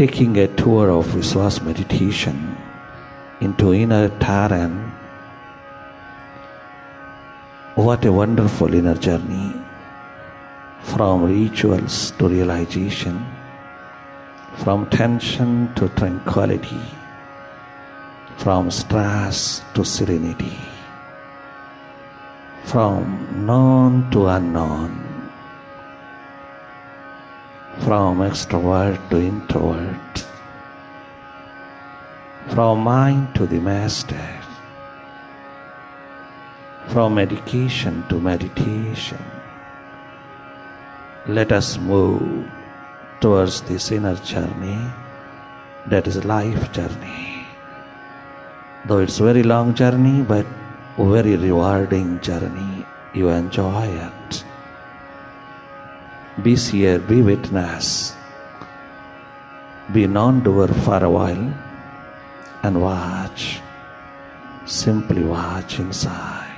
taking a tour of Vishwas meditation into inner Taran. What a wonderful inner journey, from rituals to realization, from tension to tranquility, from stress to serenity, from known to unknown, from extrovert to introvert, from mind to the master, from education to meditation. Let us move towards this inner journey, that is life journey. Though it's a very long journey, but a very rewarding journey. You enjoy it. Be seer, be witness, be non-doer for a while and watch. Simply watch inside.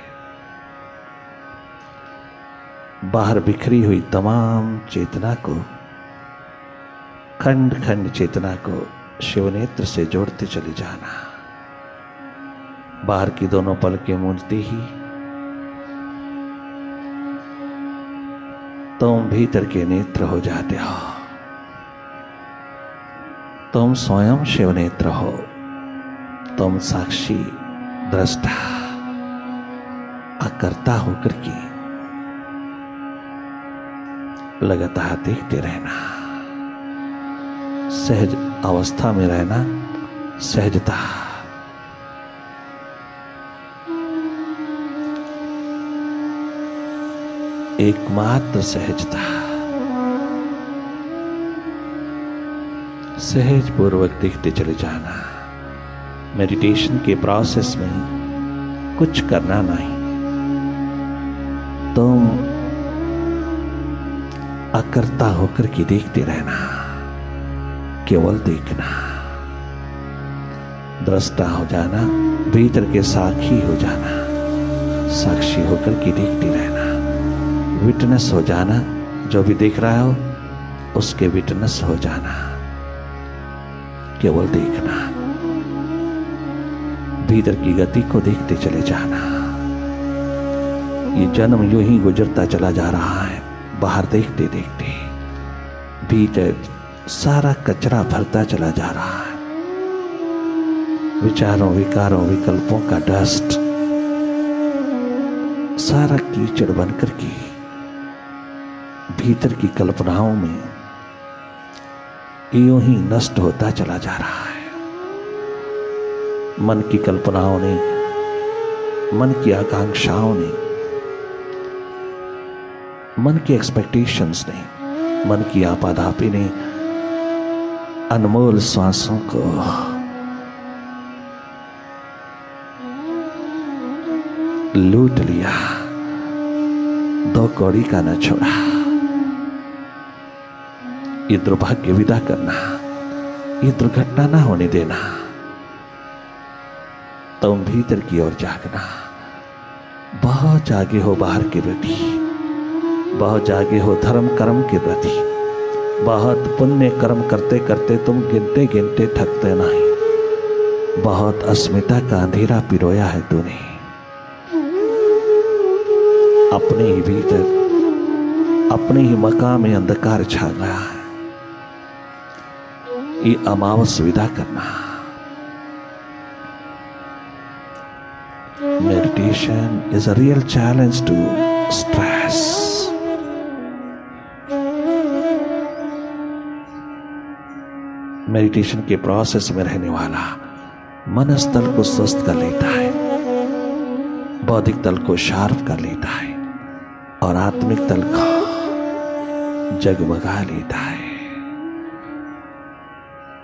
बाहर बिखरी हुई तमाम चेतना को, खंड खंड चेतना को शिवनेत्र से जोड़ते चले जाना। बाहर की दोनों पलकें मूंदते ही तुम भीतर के नेत्र हो जाते हो। तुम स्वयं शिवनेत्र हो। तुम साक्षी, दृष्टा, अकर्ता होकर के लगातार देखते रहना। सहज अवस्था में रहना, सहजता। एकमात्र सहजता। सहज पूर्वक देखते चले जाना। मेडिटेशन के प्रोसेस में कुछ करना नहीं, तुम अकर्ता होकर के देखते रहना, केवल देखना। दृष्टा हो जाना, भीतर के साक्षी हो जाना, साक्षी होकर के देखते रहना। विटनेस हो जाना, जो भी देख रहा हो उसके विटनेस हो जाना, केवल देखना। भीतर की गति को देखते चले जाना। ये जन्म यूं ही गुजरता चला जा रहा है, बाहर देखते देखते भीतर सारा कचरा भरता चला जा रहा है। विचारों, विकारों, विकल्पों का डस्ट सारा कीचड़ बनकर के भीतर की कल्पनाओं में यूं ही नष्ट होता चला जा रहा है। मन की कल्पनाओं ने, मन की आकांक्षाओं ने, मन की एक्सपेक्टेशंस ने, मन की आपाधापी ने अनमोल श्वासों को लूट लिया। दो कौड़ी का न छोड़ा। ये दुर्भाग्य विदा करना, ये दुर्घटना ना होने देना। तुम भीतर की ओर जागना। बहुत जागे हो बाहर के प्रति, बहुत जागे हो धर्म कर्म के प्रति। बहुत पुण्य कर्म करते करते तुम गिनते गिनते थकते नहीं। बहुत अस्मिता का अंधेरा पिरोया है तूने। अपने ही भीतर, अपने ही मकान में अंधकार छा गया है। ये अमावस विदा करना। Meditation is a real challenge to stress. Meditation के प्रोसेस में रहने वाला मन स्थल को स्वस्थ कर लेता है, बौद्धिक तल को शार्प कर लेता है और आत्मिक तल को जगमगा लेता है।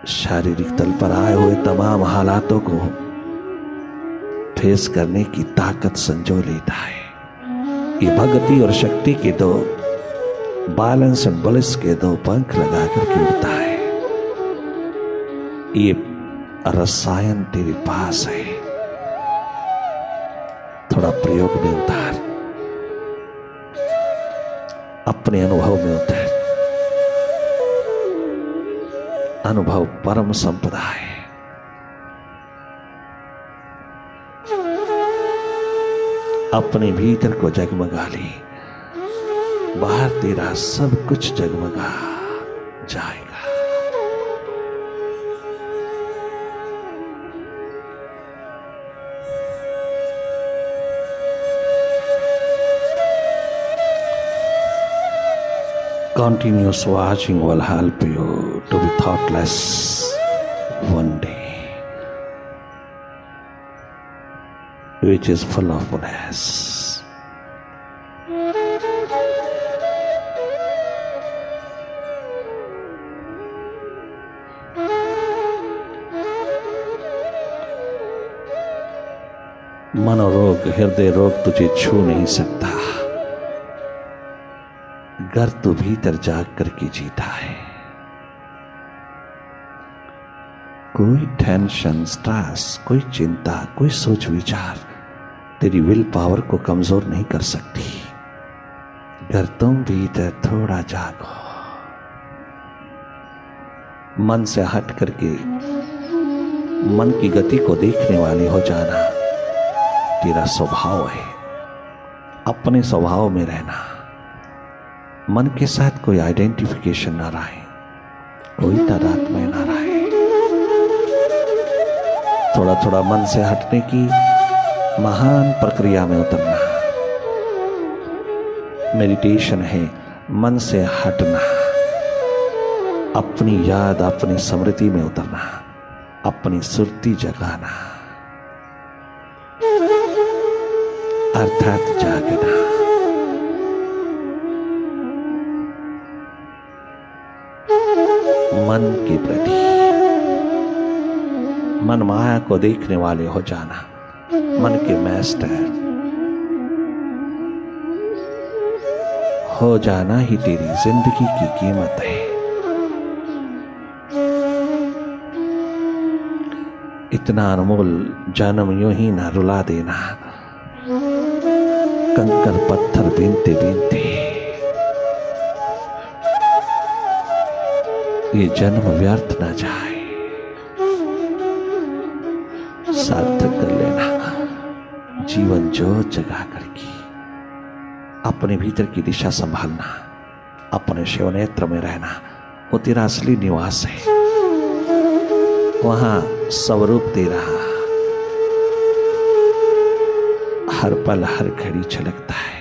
शारीरिक तल पर आए हुए तमाम हालातों को फेस करने की ताकत संजो लेता है। ये भक्ति और शक्ति के दो, बैलेंस एंड बलिस के दो पंख लगा करके उड़ता है। ये रसायन तेरे पास है, थोड़ा प्रयोग में उतार, अपने अनुभव में उतार। अनुभव परम संपदा है। अपने भीतर को जगमगा ले, बाहर तेरा सब कुछ जगमगा जाएगा। Continuous watching will help you to be thoughtless one day, which is full of bliss. मनोरोग, हृदय रोग तुझे छू नहीं सकता, घर तो भीतर जाग करके जीता है। कोई टेंशन, स्ट्रेस, कोई चिंता, कोई सोच विचार तेरी विल पावर को कमजोर नहीं कर सकती। घर तुम भीतर थोड़ा जागो, मन से हट करके मन की गति को देखने वाली हो जाना तेरा स्वभाव है। अपने स्वभाव में रहना, मन के साथ कोई आइडेंटिफिकेशन ना रहे, कोई तादाद में ना रहे। थोड़ा थोड़ा मन से हटने की महान प्रक्रिया में उतरना मेडिटेशन है। मन से हटना, अपनी याद, अपनी स्मृति में उतरना, अपनी सुरती जगाना, अर्थात जागना। मन के प्रति, मन माया को देखने वाले हो जाना, मन के मास्टर हो जाना ही तेरी जिंदगी की कीमत है। इतना अनमोल जन्म यूं ही ना रुला देना, कंकर पत्थर बीनते बीनते ये जन्म व्यर्थ ना जाए, सार्थक कर लेना। जीवन जोत जगा करके अपने भीतर की दिशा संभालना, अपने शिव नेत्र में रहना, वो तेरा असली निवास है। वहां स्वरूप तेरा हर पल हर घड़ी झलकता है।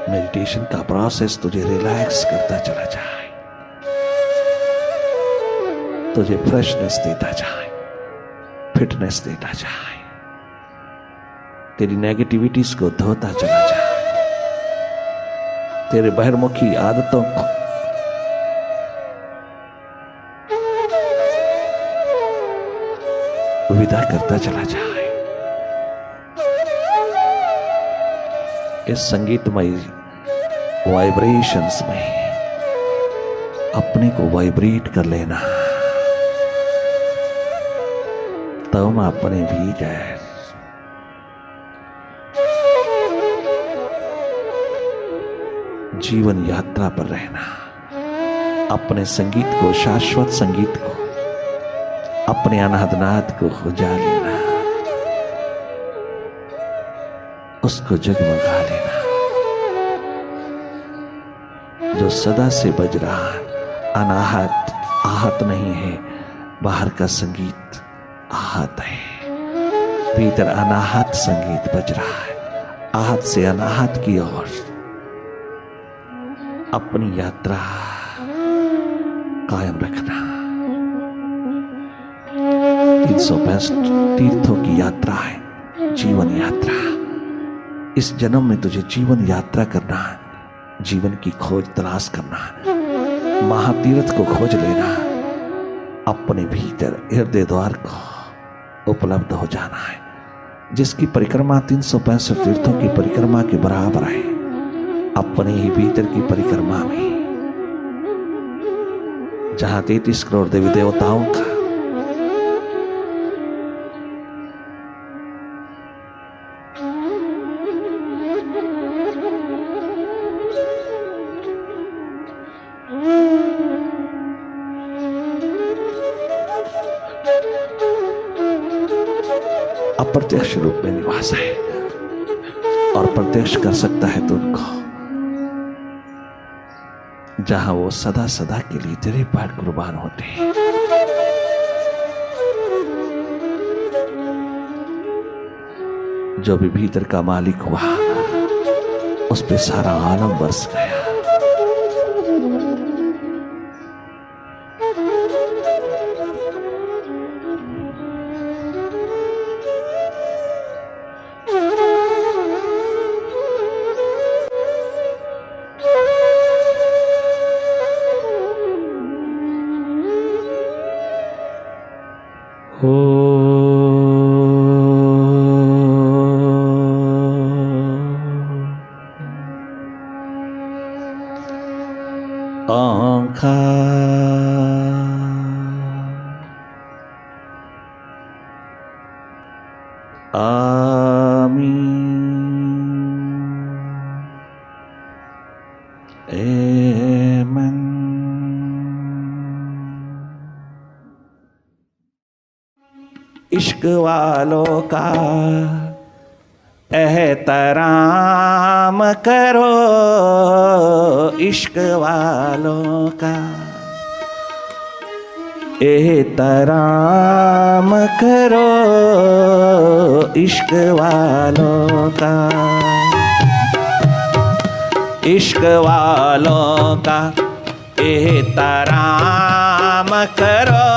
मेडिटेशन का प्रोसेस तुझे रिलैक्स करता चला जाए, तुझे फ्रेशनेस देता जाए, फिटनेस देता जाए, तेरी नेगेटिविटीज को धोता चला जाए, तेरे बहिर्मुखी आदतों को विदा करता चला जाए। इस संगीतमय वाइब्रेशंस में अपने को वाइब्रेट कर लेना, तुम अपने भीतर जीवन यात्रा पर रहना। अपने संगीत को, शाश्वत संगीत को, अपने अनादनाद को खुजा लेना, उसको जगमगा लेना, जो सदा से बज रहा, अनाहत, आहत नहीं है। बाहर का संगीत आहत है, भीतर अनाहत संगीत बज रहा है। आहत से अनाहत की ओर अपनी यात्रा कायम रखना। 365 तीर्थों की यात्रा है, जीवन यात्रा। इस जन्म में तुझे जीवन यात्रा करना है, जीवन की खोज तलाश करना है, महातीर्थ को खोज लेना, अपने भीतर हृदय द्वार को उपलब्ध हो जाना है, जिसकी परिक्रमा 365 तीर्थों की परिक्रमा के बराबर है। अपने ही भीतर की परिक्रमा में जहां 33 करोड़ देवी देवताओं का अप्रत्यक्ष रूप में निवास है और प्रत्यक्ष कर सकता है तो उनको जहां वो सदा सदा के लिए तेरे पास कुर्बान होते हैं। जो भी भीतर का मालिक हुआ उस पे सारा आलम बरस गया। इश्क वालों का एहतराम करो, इश्क वालों का एहतराम करो, इश्क वालों का, इश्क वालों का एहतराम करो,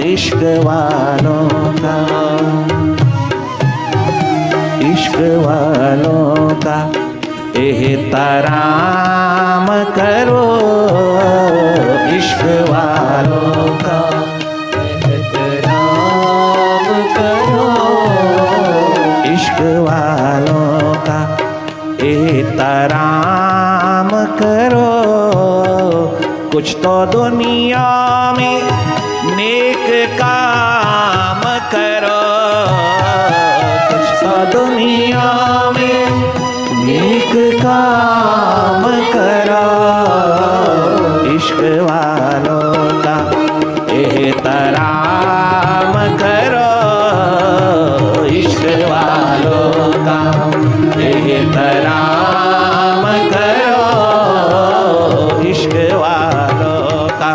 इश्क वालों का, इश्क वालों का एहतराम करो, इश्क वालों का एहतराम करो, इश्क वालों का एहतराम करो। कुछ तो दुनिया में नेक काम करो, कुछ तो दुनिया में नेक काम करो, इश्क वालों का एहतराम करो, इश्क वालों का एहतराम करो, इश्क वालों का।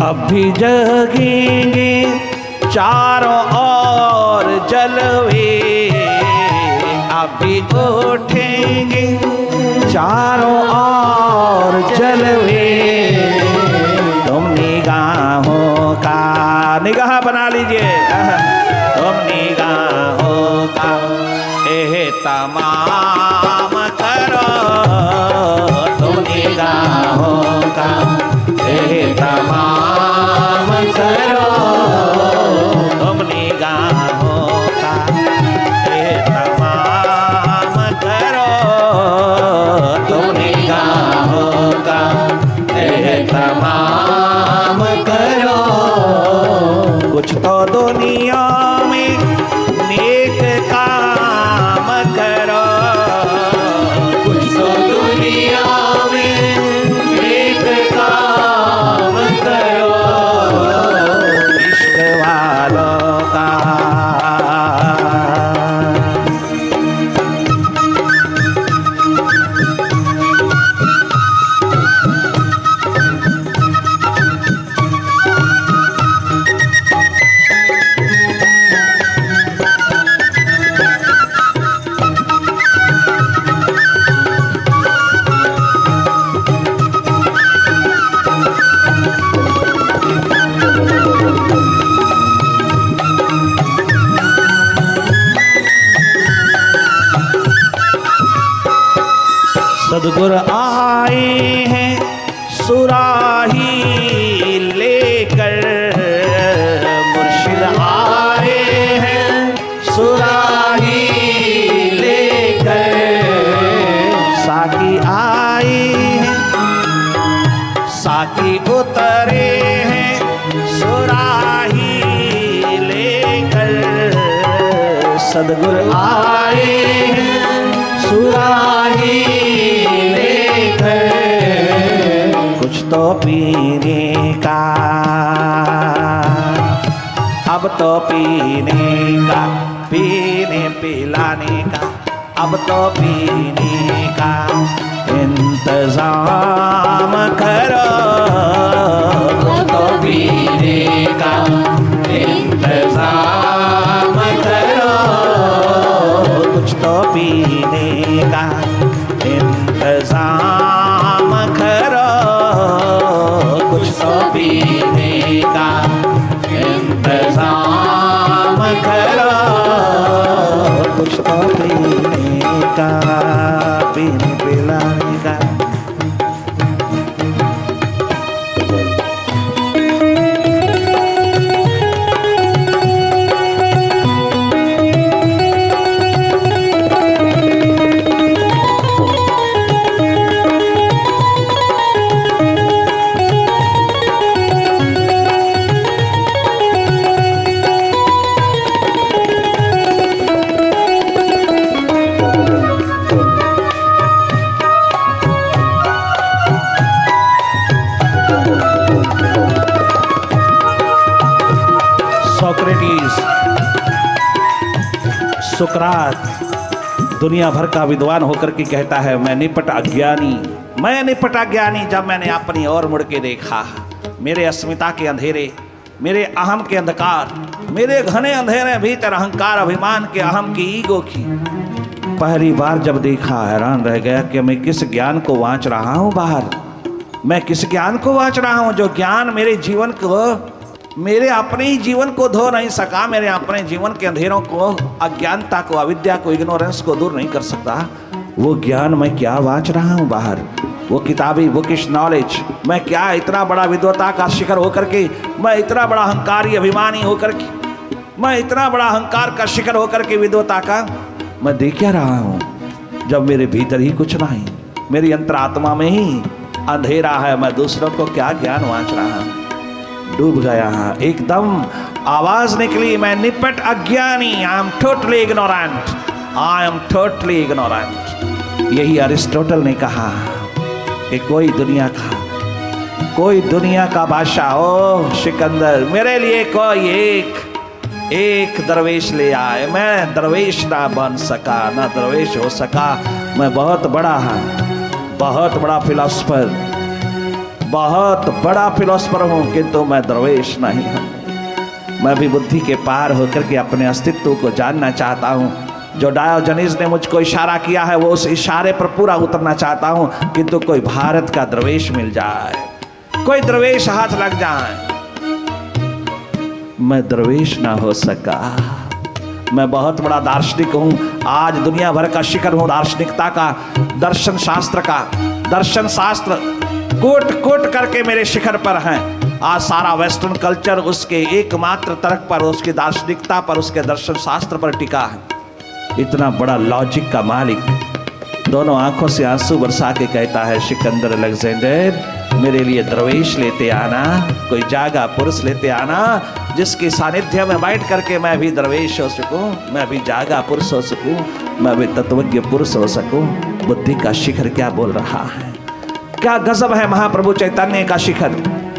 अभी जगेंगे चारों ओर जलवे, अभी उठेंगे चारों ओर जलवे। तुम निगाहों का निगाह बना लीजिए, तुम निगाहों का एहतमाम करो, तुम निगाहों का एहतमाम करो, तुम निगाहों का एहतमाम करो, तुम सदगुरु आए हैं सुराही लेकर, मुर्शिद आए हैं सुराही लेकर, साकी आए हैं साकी उतरे हैं सुराही लेकर, सदगुरु आए हैं सुराही लेकर, कुछ तो पीने का, अब तो पीने का, पीने पिलाने का, अब तो पीने का इंतजाम करो, कुछ तो पीने का इंतजाम करो, कुछ तो पीने का इंतजाम करो, कुछ तो पीने का इंतजाम करो, कुछ तो पीने का, पीने पिलाने का। सोक्रेटिस, सुकरात दुनिया भर का विद्वान होकर के कहता है, मैं निपट अज्ञानी, मैं निपट अज्ञानी जब मैंने अपनी ओर मुड़ के देखा, मेरे अस्मिता के अंधेरे, मेरे अहम के अंधकार, मेरे घने अंधेरे भीतर अहंकार अभिमान के, अहम की ईगो की पहली बार जब देखा, हैरान रह गया कि मैं किस ज्ञान को वांच रहा हूं बाहर, मैं किस ज्ञान को वांच रहा हूं, जो ज्ञान मेरे जीवन को, मेरे अपने ही जीवन को धो नहीं सका, मेरे अपने जीवन के अंधेरों को, अज्ञानता को, अविद्या को, इग्नोरेंस को दूर नहीं कर सकता, वो ज्ञान मैं क्या वांच रहा हूँ बाहर, वो किताबी बुकिश नॉलेज, मैं क्या इतना बड़ा विद्वता का शिखर होकर के, मैं इतना बड़ा अहंकारी अभिमानी होकर के, मैं इतना बड़ा अहंकार का शिखर होकर के विद्वता का मैं देख क्या रहा हूँ, जब मेरे भीतर ही कुछ नहीं, मेरी अंतरात्मा में ही अंधेरा है, मैं दूसरों को क्या ज्ञान वांच रहा हूँ। डूब गया, एकदम आवाज निकली, मैं निपट अज्ञानी, I am totally ignorant, I am totally ignorant. यही अरिस्टोटल ने कहा कि कोई दुनिया का बादशाह, ओ सिकंदर, मेरे लिए कोई एक दरवेश ले आए, मैं दरवेश ना बन सका, ना दरवेश हो सका, मैं बहुत बड़ा फिलोसफर, बहुत बड़ा फिलोसफर हूँ, किंतु मैं दरवेश नहीं हूँ। मैं भी बुद्धि के पार होकर के अपने अस्तित्व को जानना चाहता हूँ। जो डायोजनीज ने मुझको इशारा किया है, वो उस इशारे पर पूरा उतरना चाहता हूँ, किंतु कोई भारत का दरवेश मिल जाए, कोई दरवेश हाथ लग जाए। मैं दरवेश ना हो सका। मैं बहुत बड़ा दार्शनिक हूँ, आज दुनिया भर का शिखर हूँ दार्शनिकता का, दर्शन शास्त्र का। दर्शन शास्त्र कोट करके मेरे शिखर पर हैं। आज सारा वेस्टर्न कल्चर उसके एकमात्र तर्क पर, उसकी दार्शनिकता पर, उसके दर्शन शास्त्र पर टिका है। इतना बड़ा लॉजिक का मालिक दोनों आंखों से आंसू बरसा के कहता है, सिकंदर अलेक्जेंडर, मेरे लिए दरवेश लेते आना, कोई जागा पुरुष लेते आना, जिसके सानिध्य में बैठ करके मैं भी दरवेश हो सकूं, मैं भी जागा पुरुष हो सकूं, मैं भी तत्वज्ञ पुरुष हो सकूं। बुद्धि का शिखर क्या बोल रहा है, क्या गजब है महाप्रभु चैतन्य का शिखर।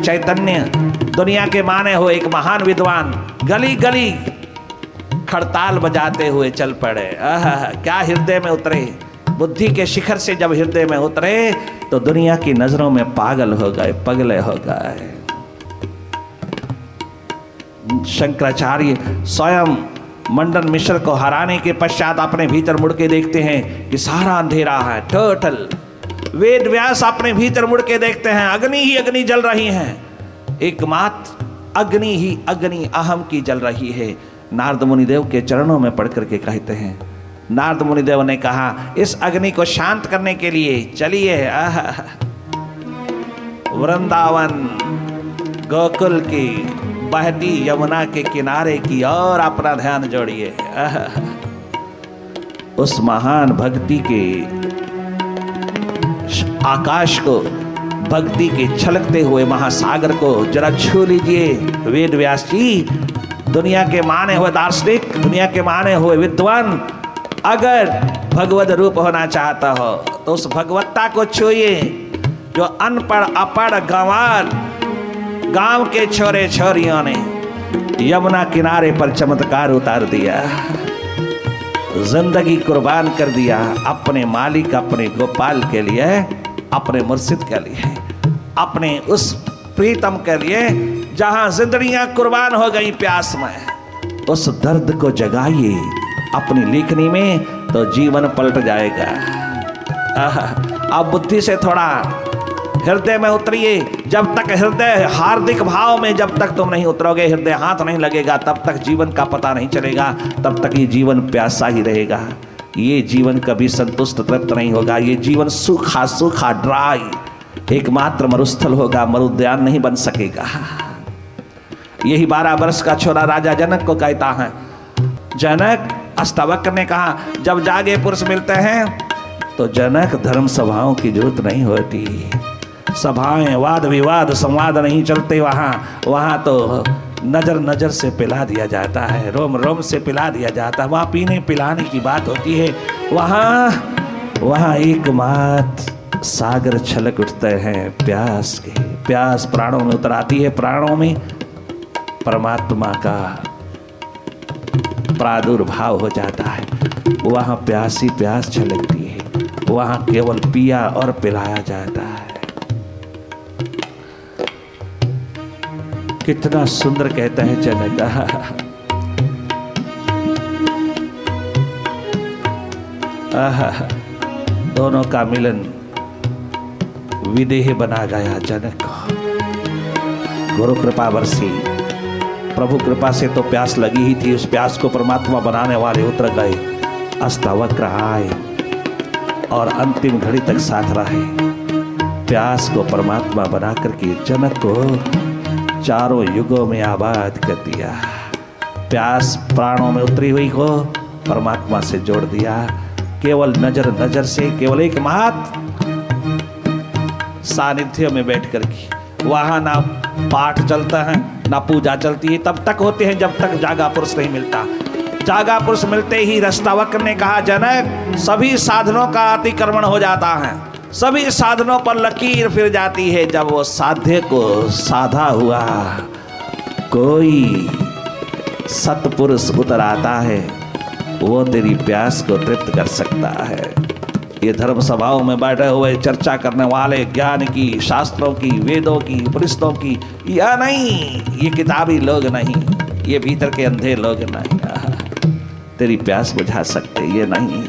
चैतन्य दुनिया के माने हो एक महान विद्वान, गली गली खड़ताल बजाते हुए चल पड़े। क्या हृदय में उतरे, बुद्धि के शिखर से जब हृदय में उतरे तो दुनिया की नजरों में पागल हो गए, पगले हो गए। शंकराचार्य स्वयं मंडन मिश्र को हराने के पश्चात अपने भीतर मुड़ के देखते हैं कि सारा अंधेरा है, टोटल। वेद व्यास अपने भीतर मुड़ के देखते हैं, अग्नि ही अग्नि जल रही है, एकमात्र अग्नि ही अग्नि अहम की जल रही है। नारद मुनिदेव के चरणों में पढ़ करके कहते हैं, नारद मुनिदेव ने कहा इस अग्नि को शांत करने के लिए चलिए वृंदावन गोकुल की बहती यमुना के किनारे की और अपना ध्यान जोड़िए। उस महान भक्ति के आकाश को, भक्ति के छलकते हुए महासागर को जरा छू लीजिए। वेद व्यास जी, दुनिया के माने हुए दार्शनिक, दुनिया के माने हुए विद्वान, अगर भगवत रूप होना चाहता हो तो उस भगवत्ता को छूइए जो अनपढ़ अपढ़ गंवार गांव के छोरे छोरियों ने यमुना किनारे पर चमत्कार उतार दिया, जिंदगी कुर्बान कर दिया अपने मालिक, अपने गोपाल के लिए, अपने मुर्शिद के लिए, अपने उस प्रीतम के लिए जहां जिंदगियां कुर्बान हो गई प्यास में। उस दर्द को जगाइए अपनी लेखनी में तो जीवन पलट जाएगा। अब बुद्धि से थोड़ा हृदय में उतरिए। जब तक हृदय हार्दिक भाव में जब तक तुम नहीं उतरोगे, हृदय हाथ नहीं लगेगा, तब तक जीवन का पता नहीं चलेगा, तब तक ये जीवन प्यासा ही रहेगा। ये जीवन कभी संतुष्ट तृप्त नहीं होगा। ये जीवन सूखा सूखा ड्राई एकमात्र मरुस्थल होगा, मरुद्यान नहीं बन सकेगा। यही 12 वर्ष का छोरा राजा जनक को कहता है, जनक, अष्टावक्र ने कहा जब जागे पुरुष मिलते हैं तो जनक धर्म सभाओं की जरूरत नहीं होती। सभाएं वाद विवाद संवाद नहीं चलते वहाँ तो नजर नजर से पिला दिया जाता है, रोम रोम से पिला दिया जाता है। वहाँ पीने पिलाने की बात होती है। वहाँ एकमात्र सागर छलक उठते हैं प्यास के। प्यास प्राणों में उतर आती है, प्राणों में परमात्मा का प्रादुर्भाव हो जाता है। वहाँ प्यास ही प्यास छलकती है, वहाँ केवल पिया और पिलाया जाता है। कितना सुंदर कहता है जनक, दोनों का मिलन विदेह बना गया जनक को। गुरु कृपा बरसी, प्रभु कृपा से तो प्यास लगी ही थी, उस प्यास को परमात्मा बनाने वाले उतर गए। अष्टावक्र आए और अंतिम घड़ी तक साथ रहे। प्यास को परमात्मा बना करके जनक को चारों युगों में आबाद कर दिया। प्यास प्राणों में उतरी हुई को परमात्मा से जोड़ दिया। केवल नजर नजर से, केवल एक मात्र सानिध्य में बैठ कर के, वहां ना पाठ चलता है ना पूजा चलती है, तब तक होते हैं जब तक जागा पुरुष नहीं मिलता। जागा पुरुष मिलते ही अष्टावक्र ने कहा, जनक, सभी साधनों का अतिक्रमण हो जाता है, सभी साधनों पर लकीर फिर जाती है। जब वो साध्य को साधा हुआ कोई सत्पुरुष उतर आता है, वो तेरी प्यास को तृप्त कर सकता है। ये धर्म सभाओं में बैठे हुए चर्चा करने वाले ज्ञान की, शास्त्रों की, वेदों की, उपनिषदों की, या नहीं, ये किताबी लोग नहीं, ये भीतर के अंधे लोग नहीं तेरी प्यास बुझा सकते, ये नहीं।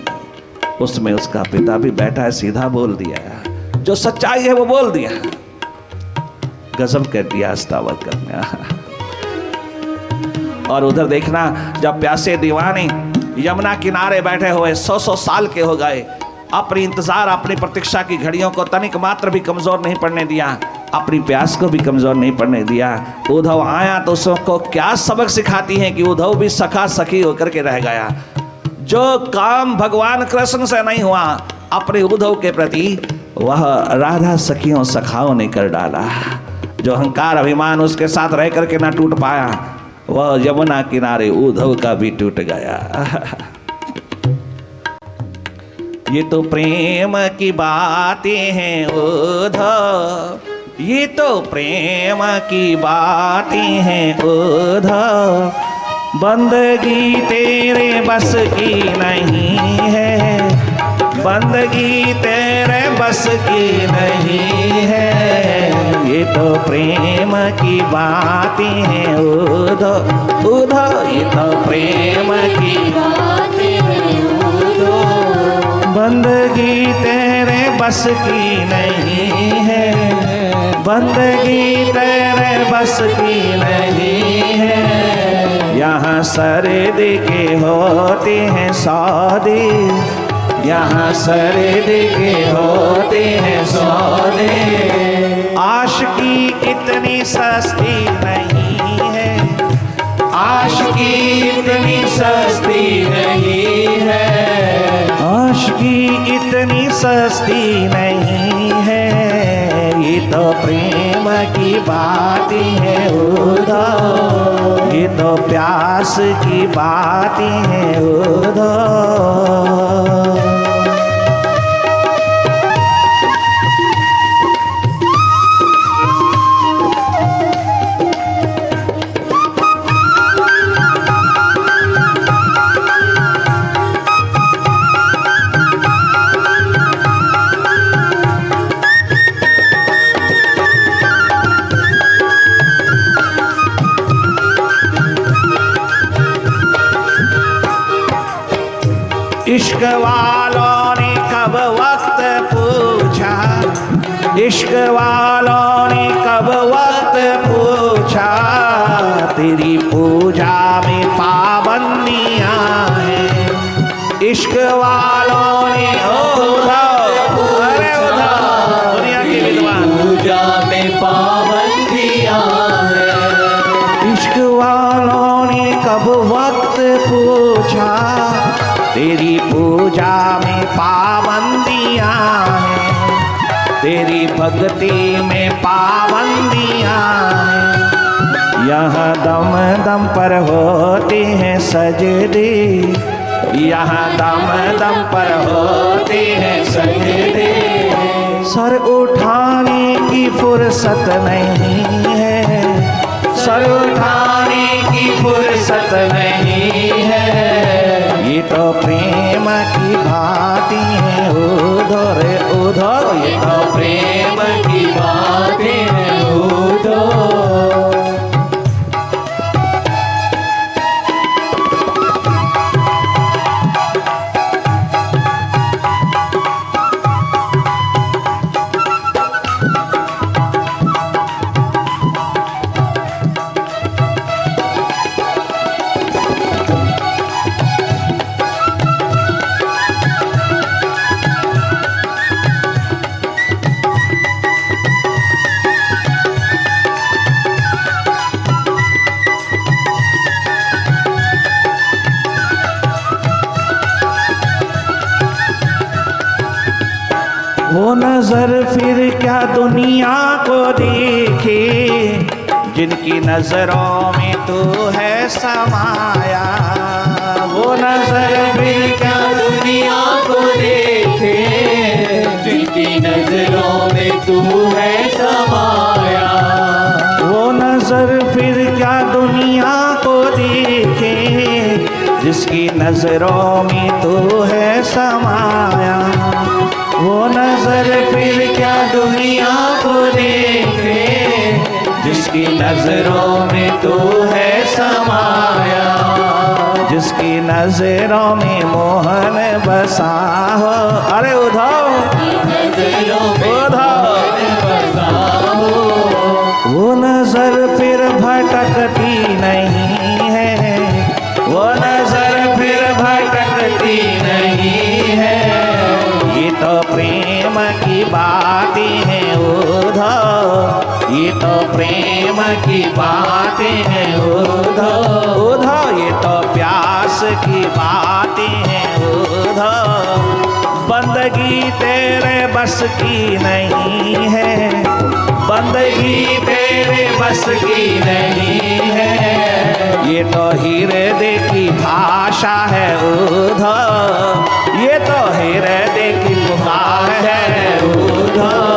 उसमें उसका पिता भी बैठा है, सीधा बोल दिया, जो सच्चाई है वो बोल दिया। गजब कर दिया अष्टावक्र ने। और उधर देखना, जब प्यासे दीवाने यमुना किनारे बैठे हुए 100 साल के हो गए, अपनी इंतजार, अपनी प्रतीक्षा की घड़ियों को तनिक मात्र भी कमजोर नहीं पड़ने दिया, अपनी प्यास को भी कमजोर नहीं पड़ने दिया। उद्धव आया तो उसको क्या सबक सिखाती है कि उद्धव भी सखा सखी होकर के रह गया। जो काम भगवान कृष्ण से नहीं हुआ अपने उद्धव के प्रति, वह राधा सखियों सखाओं ने कर डाला। जो अहंकार अभिमान उसके साथ रह करके ना टूट पाया, वह यमुना किनारे उद्धव का भी टूट गया। ये तो प्रेम की बातें हैं उद्धव, ये तो प्रेम की बातें हैं उद्धव, बंदगी तेरे बस की नहीं है, बंदगी तेरे बस की नहीं है। ये तो प्रेम की बातें हैं उद्धव, उद्धव, ये तो प्रेम की बातें हैं उद्धव, बंदगी तेरे बस की नहीं है, बंदगी तेरे बस की नहीं है। यहाँ सर्दी के होते हैं सौदे, यहाँ सर्दी के होते हैं सौदे। आशिकी इतनी सस्ती नहीं है, आशिकी इतनी सस्ती नहीं है, आशिकी इतनी सस्ती नहीं है। ये तो प्रेम की बातें हैं उधर, ये तो प्यास की बातें हैं उधर। इश्क वालों ने कब वक्त पूछा, इश्क वालों ने कब वक्त पूछा, तेरी पूजा में पाबंदियां हैं। इश्क वालों ने अरे दुनिया के विद्वान, पूजा में पाबंदियां हैं। इश्क वालों ने कब वक्त पूछा, तेरी पूजा में पाबंदियां हैं, तेरी भक्ति में पाबंदियां हैं। यहाँ दम दम पर होते हैं सजदे, यहाँ दम दम पर होते हैं सजदे। सर उठाने की फुर्सत नहीं है, सर उठाने की फुर्सत नहीं है। ये तो प्रेम की बातें हैं उधर उधर, ये तो प्रेम की बातें हैं उधर। वो नजर फिर क्या दुनिया को देखे, जिनकी नजरों में तू है समाया। वो नजर फिर क्या दुनिया को देखे, जिनकी नजरों में तू है समाया। वो नजर फिर क्या दुनिया को देखे, जिसकी नजरों में तू है समाया। वो नजर फिर क्या दुनिया को देखे, जिसकी नजरों में तू है समाया। जिसकी नजरों में मोहन बसा हो, अरे उधाओ नजरों में उधाओ बसा हो। वो नजर फिर भटकती नहीं है, वो नजर फिर भटकती नहीं है। ये तो प्रेम की बातें हैं उधर, ये तो प्रेम की बातें हैं उधर उधर। ये तो प्यास की बातें हैं उधर। बंदगी तेरे बस की नहीं है, बंदगी तेरे बस की नहीं है। ये तो हृदय की भाषा है उधर, ये तो हृदय की पुकार है उधर।